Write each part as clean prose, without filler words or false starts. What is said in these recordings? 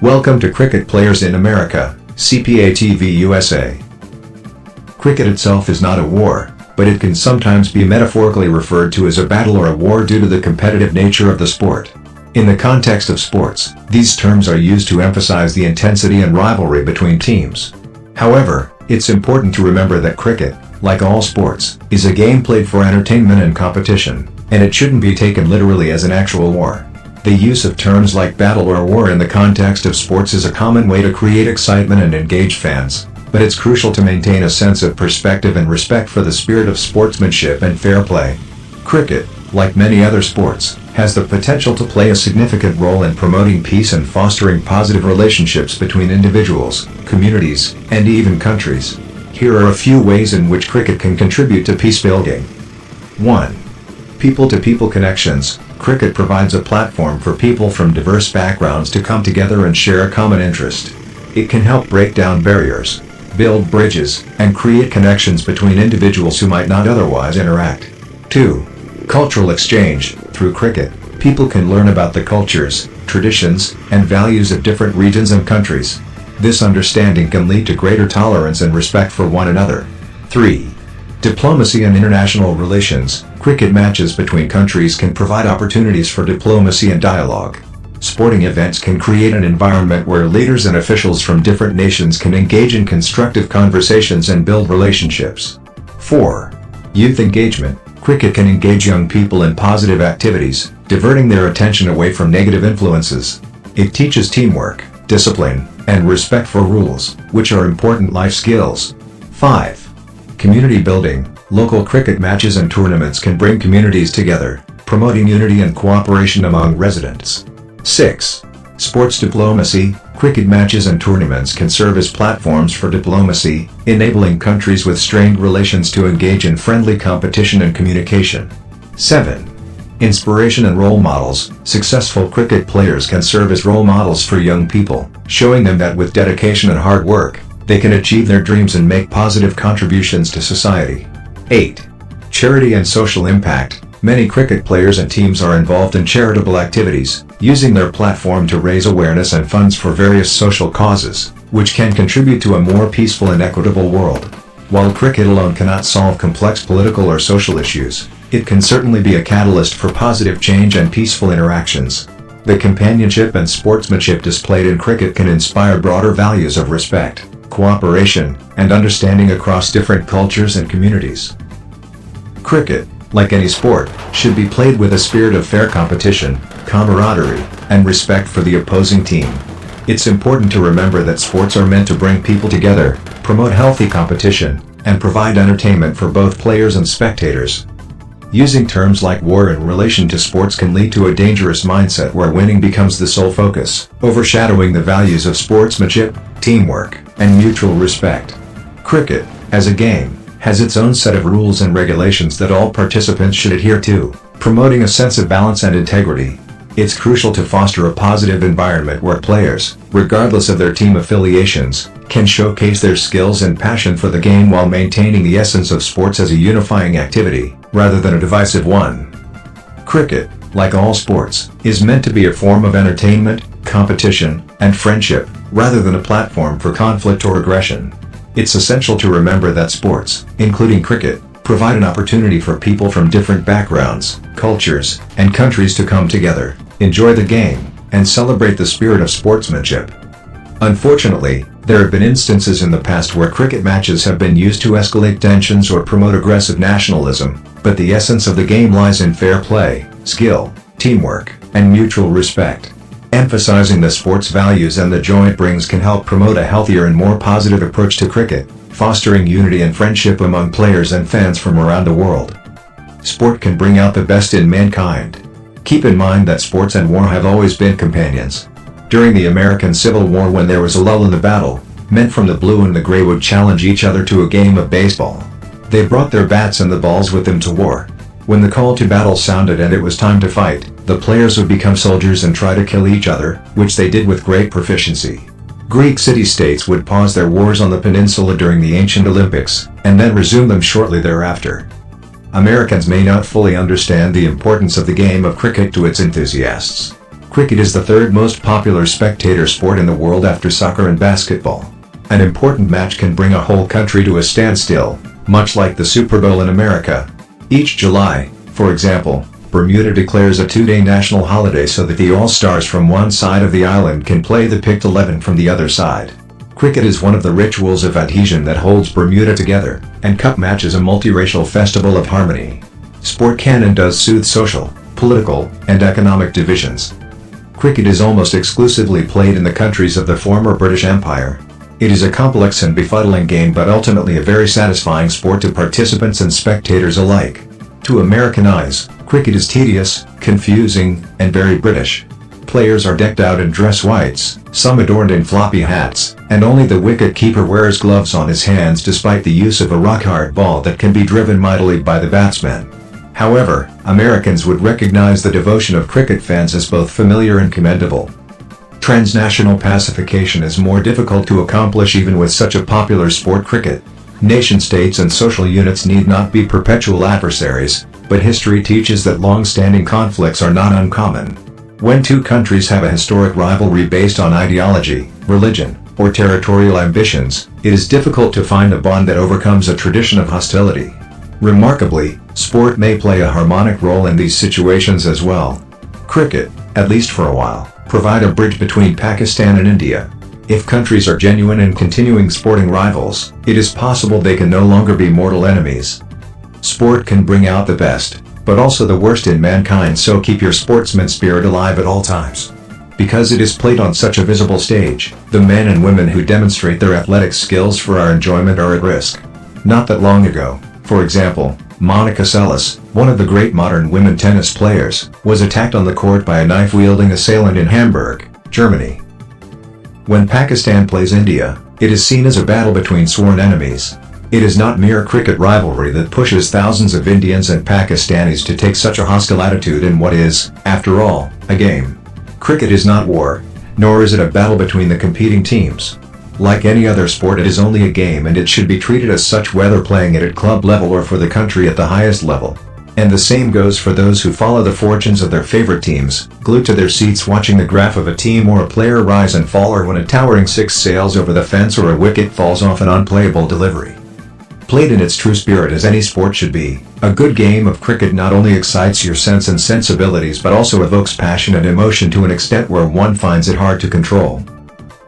Welcome to Cricket Players in America, CPA TV USA. Cricket itself is not a war, but it can sometimes be metaphorically referred to as a battle or a war due to the competitive nature of the sport. In the context of sports, these terms are used to emphasize the intensity and rivalry between teams. However, it's important to remember that cricket, like all sports, is a game played for entertainment and competition, and it shouldn't be taken literally as an actual war. The use of terms like battle or war in the context of sports is a common way to create excitement and engage fans, but it's crucial to maintain a sense of perspective and respect for the spirit of sportsmanship and fair play. Cricket, like many other sports, has the potential to play a significant role in promoting peace and fostering positive relationships between individuals, communities, and even countries. Here are a few ways in which cricket can contribute to peace building. 1. People-to-people connections. Cricket provides a platform for people from diverse backgrounds to come together and share a common interest. It can help break down barriers, build bridges, and create connections between individuals who might not otherwise interact. 2. Cultural exchange. Through cricket, people can learn about the cultures, traditions, and values of different regions and countries. This understanding can lead to greater tolerance and respect for one another. 3. Diplomacy and international relations. Cricket matches between countries can provide opportunities for diplomacy and dialogue. Sporting events can create an environment where leaders and officials from different nations can engage in constructive conversations and build relationships. 4. Youth engagement. Cricket can engage young people in positive activities, diverting their attention away from negative influences. It teaches teamwork, discipline, and respect for rules, which are important life skills. 5. Community building. Local cricket matches and tournaments can bring communities together, promoting unity and cooperation among residents. 6. Sports diplomacy. Cricket matches and tournaments can serve as platforms for diplomacy, enabling countries with strained relations to engage in friendly competition and communication. 7. Inspiration and role models. Successful cricket players can serve as role models for young people, showing them that with dedication and hard work, they can achieve their dreams and make positive contributions to society. 8. Charity and social impact. Many cricket players and teams are involved in charitable activities, using their platform to raise awareness and funds for various social causes, which can contribute to a more peaceful and equitable world. While cricket alone cannot solve complex political or social issues, it can certainly be a catalyst for positive change and peaceful interactions. The companionship and sportsmanship displayed in cricket can inspire broader values of respect, cooperation, and understanding across different cultures and communities. Cricket, like any sport, should be played with a spirit of fair competition, camaraderie, and respect for the opposing team. It's important to remember that sports are meant to bring people together, promote healthy competition, and provide entertainment for both players and spectators. Using terms like war in relation to sports can lead to a dangerous mindset where winning becomes the sole focus, overshadowing the values of sportsmanship, teamwork, and mutual respect. Cricket, as a game, has its own set of rules and regulations that all participants should adhere to, promoting a sense of balance and integrity. It's crucial to foster a positive environment where players, regardless of their team affiliations, can showcase their skills and passion for the game while maintaining the essence of sports as a unifying activity, rather than a divisive one. Cricket, like all sports, is meant to be a form of entertainment, competition, and friendship, rather than a platform for conflict or aggression. It's essential to remember that sports, including cricket, provide an opportunity for people from different backgrounds, cultures, and countries to come together, enjoy the game, and celebrate the spirit of sportsmanship. Unfortunately, there have been instances in the past where cricket matches have been used to escalate tensions or promote aggressive nationalism, but the essence of the game lies in fair play, skill, teamwork, and mutual respect. Emphasizing the sport's values and the joy it brings can help promote a healthier and more positive approach to cricket, fostering unity and friendship among players and fans from around the world. Sport can bring out the best in mankind. Keep in mind that sports and war have always been companions. During the American Civil War, when there was a lull in the battle, men from the blue and the gray would challenge each other to a game of baseball. They brought their bats and the balls with them to war. When the call to battle sounded and it was time to fight, the players would become soldiers and try to kill each other, which they did with great proficiency. Greek city-states would pause their wars on the peninsula during the ancient Olympics, and then resume them shortly thereafter. Americans may not fully understand the importance of the game of cricket to its enthusiasts. Cricket is the third most popular spectator sport in the world after soccer and basketball. An important match can bring a whole country to a standstill, much like the Super Bowl in America. Each July, for example, Bermuda declares a two-day national holiday so that the All-Stars from one side of the island can play the picked 11 from the other side. Cricket is one of the rituals of adhesion that holds Bermuda together, and Cup Match is a multiracial festival of harmony. Sport can and does soothe social, political, and economic divisions. Cricket is almost exclusively played in the countries of the former British Empire. It is a complex and befuddling game, but ultimately a very satisfying sport to participants and spectators alike. To American eyes, cricket is tedious, confusing, and very British. Players are decked out in dress whites, some adorned in floppy hats, and only the wicket-keeper wears gloves on his hands despite the use of a rock-hard ball that can be driven mightily by the batsman. However, Americans would recognize the devotion of cricket fans as both familiar and commendable. Transnational pacification is more difficult to accomplish even with such a popular sport, cricket. Nation-states and social units need not be perpetual adversaries, but history teaches that long-standing conflicts are not uncommon. When two countries have a historic rivalry based on ideology, religion, or territorial ambitions, it is difficult to find a bond that overcomes a tradition of hostility. Remarkably, sport may play a harmonic role in these situations as well. Cricket, at least for a while, provide a bridge between Pakistan and India. If countries are genuine and continuing sporting rivals, it is possible they can no longer be mortal enemies. Sport can bring out the best, but also the worst in mankind, so keep your sportsman spirit alive at all times. Because it is played on such a visible stage, the men and women who demonstrate their athletic skills for our enjoyment are at risk. Not that long ago, for example, Monica Seles, one of the great modern women tennis players, was attacked on the court by a knife-wielding assailant in Hamburg, Germany. When Pakistan plays India, it is seen as a battle between sworn enemies. It is not mere cricket rivalry that pushes thousands of Indians and Pakistanis to take such a hostile attitude in what is, after all, a game. Cricket is not war, nor is it a battle between the competing teams. Like any other sport, it is only a game, and it should be treated as such whether playing it at club level or for the country at the highest level. And the same goes for those who follow the fortunes of their favorite teams, glued to their seats watching the graph of a team or a player rise and fall, or when a towering six sails over the fence or a wicket falls off an unplayable delivery. Played in its true spirit as any sport should be, a good game of cricket not only excites your sense and sensibilities but also evokes passion and emotion to an extent where one finds it hard to control.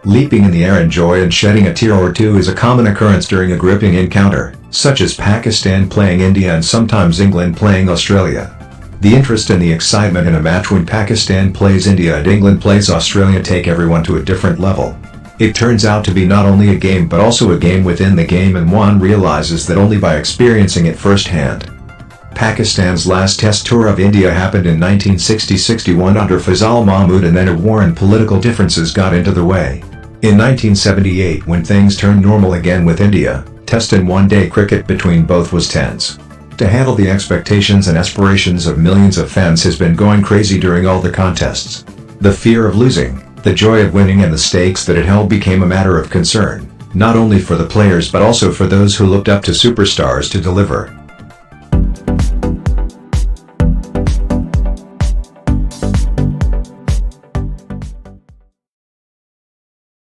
Leaping in the air in joy and shedding a tear or two is a common occurrence during a gripping encounter, such as Pakistan playing India and sometimes England playing Australia. The interest and the excitement in a match when Pakistan plays India and England plays Australia take everyone to a different level. It turns out to be not only a game but also a game within the game, and one realizes that only by experiencing it firsthand. Pakistan's last test tour of India happened in 1960-61 under Fazal Mahmud, and then a war and political differences got into the way. In 1978, when things turned normal again with India, test and one-day cricket between both was tense. To handle the expectations and aspirations of millions of fans has been going crazy during all the contests. The fear of losing, the joy of winning, and the stakes that it held became a matter of concern, not only for the players but also for those who looked up to superstars to deliver.